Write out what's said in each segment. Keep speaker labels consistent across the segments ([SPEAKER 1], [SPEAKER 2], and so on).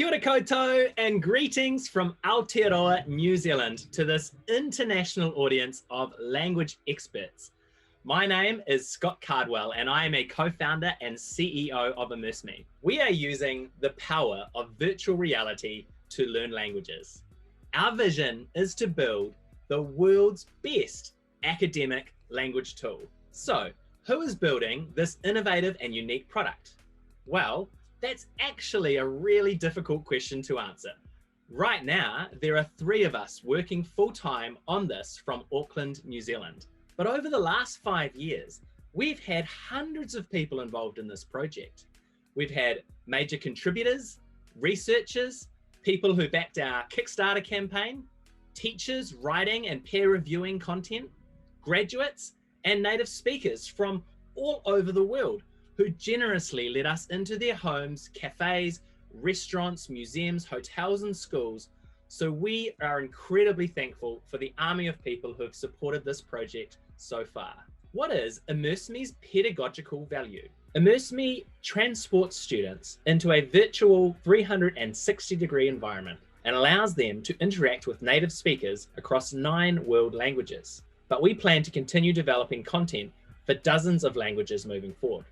[SPEAKER 1] Kia ora koutou and greetings from Aotearoa, New Zealand to this international audience of language experts. My name is Scott Cardwell and I am a co-founder and CEO of ImmerseMe. We are using the power of virtual reality to learn languages. Our vision is to build the world's best academic language tool. So, who is building this innovative and unique product? Well, that's actually a really difficult question to answer. Right now, there are 3 of us working full-time on this from Auckland, New Zealand. But over the last 5 years, we've had hundreds of people involved in this project. We've had major contributors, researchers, people who backed our Kickstarter campaign, teachers writing and peer reviewing content, graduates, and native speakers from all over the world who generously let us into their homes, cafes, restaurants, museums, hotels, and schools. So we are incredibly thankful for the army of people who have supported this project so far. What is ImmerseMe's pedagogical value? ImmerseMe transports students into a virtual 360-degree environment and allows them to interact with native speakers across 9 world languages. But we plan to continue developing content for dozens of languages moving forward.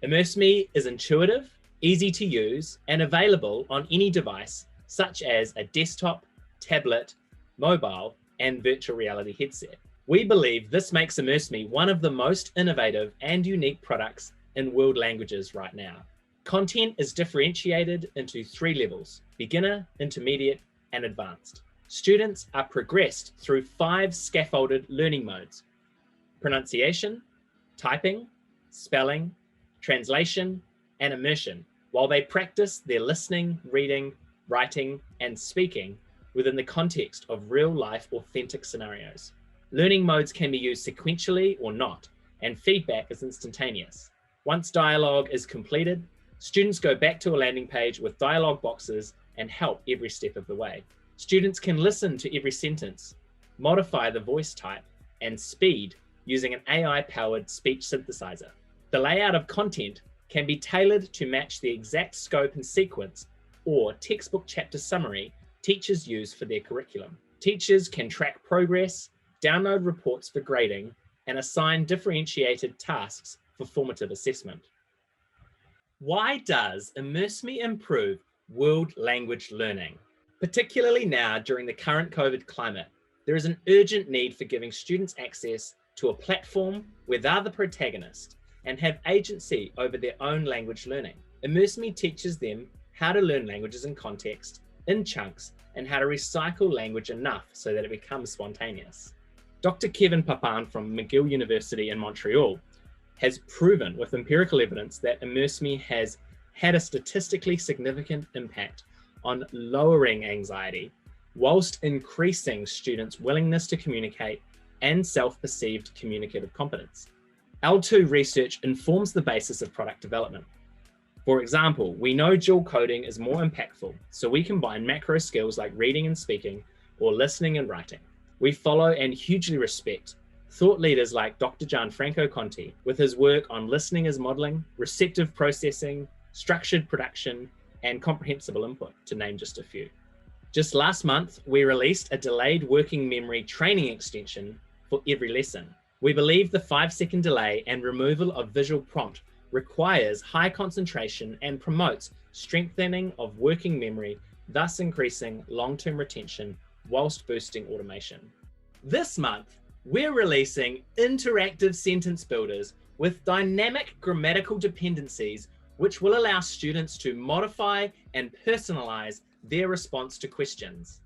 [SPEAKER 1] ImmerseMe is intuitive, easy to use, and available on any device, such as a desktop, tablet, mobile, and virtual reality headset. We believe this makes ImmerseMe one of the most innovative and unique products in world languages right now. Content is differentiated into 3 levels: beginner, intermediate, and advanced. Students are progressed through 5 scaffolded learning modes: pronunciation, typing, spelling, translation, and immersion, while they practice their listening, reading, writing, and speaking within the context of real-life authentic scenarios. Learning modes can be used sequentially or not, and feedback is instantaneous. Once dialogue is completed, students go back to a landing page with dialogue boxes and help every step of the way. Students can listen to every sentence, modify the voice type, and speed using an AI-powered speech synthesizer. The layout of content can be tailored to match the exact scope and sequence or textbook chapter summary teachers use for their curriculum. Teachers can track progress, download reports for grading, and assign differentiated tasks for formative assessment. Why does ImmerseMe improve world language learning? Particularly now during the current COVID climate, there is an urgent need for giving students access to a platform where they're the protagonist and have agency over their own language learning. ImmerseMe teaches them how to learn languages in context, in chunks, and how to recycle language enough so that it becomes spontaneous. Dr. Kevin Papan from McGill University in Montreal has proven with empirical evidence that ImmerseMe has had a statistically significant impact on lowering anxiety whilst increasing students' willingness to communicate and self-perceived communicative competence. L2 research informs the basis of product development. For example, we know dual coding is more impactful, so we combine macro skills like reading and speaking or listening and writing. We follow and hugely respect thought leaders like Dr. Gianfranco Conti with his work on listening as modeling, receptive processing, structured production, and comprehensible input, to name just a few. Just last month, we released a delayed working memory training extension for every lesson. We believe the 5-second delay and removal of visual prompt requires high concentration and promotes strengthening of working memory, thus increasing long-term retention whilst boosting automation. This month, we're releasing interactive sentence builders with dynamic grammatical dependencies, which will allow students to modify and personalize their response to questions.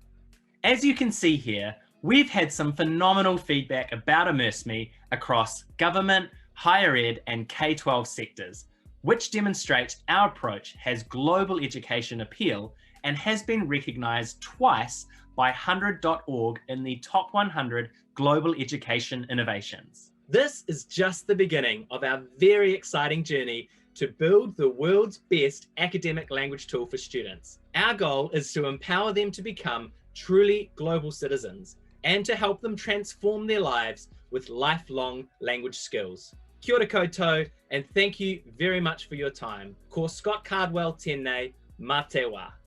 [SPEAKER 1] As you can see here, we've had some phenomenal feedback about ImmerseMe across government, higher ed, and K-12 sectors, which demonstrates our approach has global education appeal and has been recognized twice by 100.org in the top 100 global education innovations. This is just the beginning of our very exciting journey to build the world's best academic language tool for students. Our goal is to empower them to become truly global citizens and to help them transform their lives with lifelong language skills. Kia ora koutou, and thank you very much for your time. Ko Scott Cardwell tēnei, mā te wā.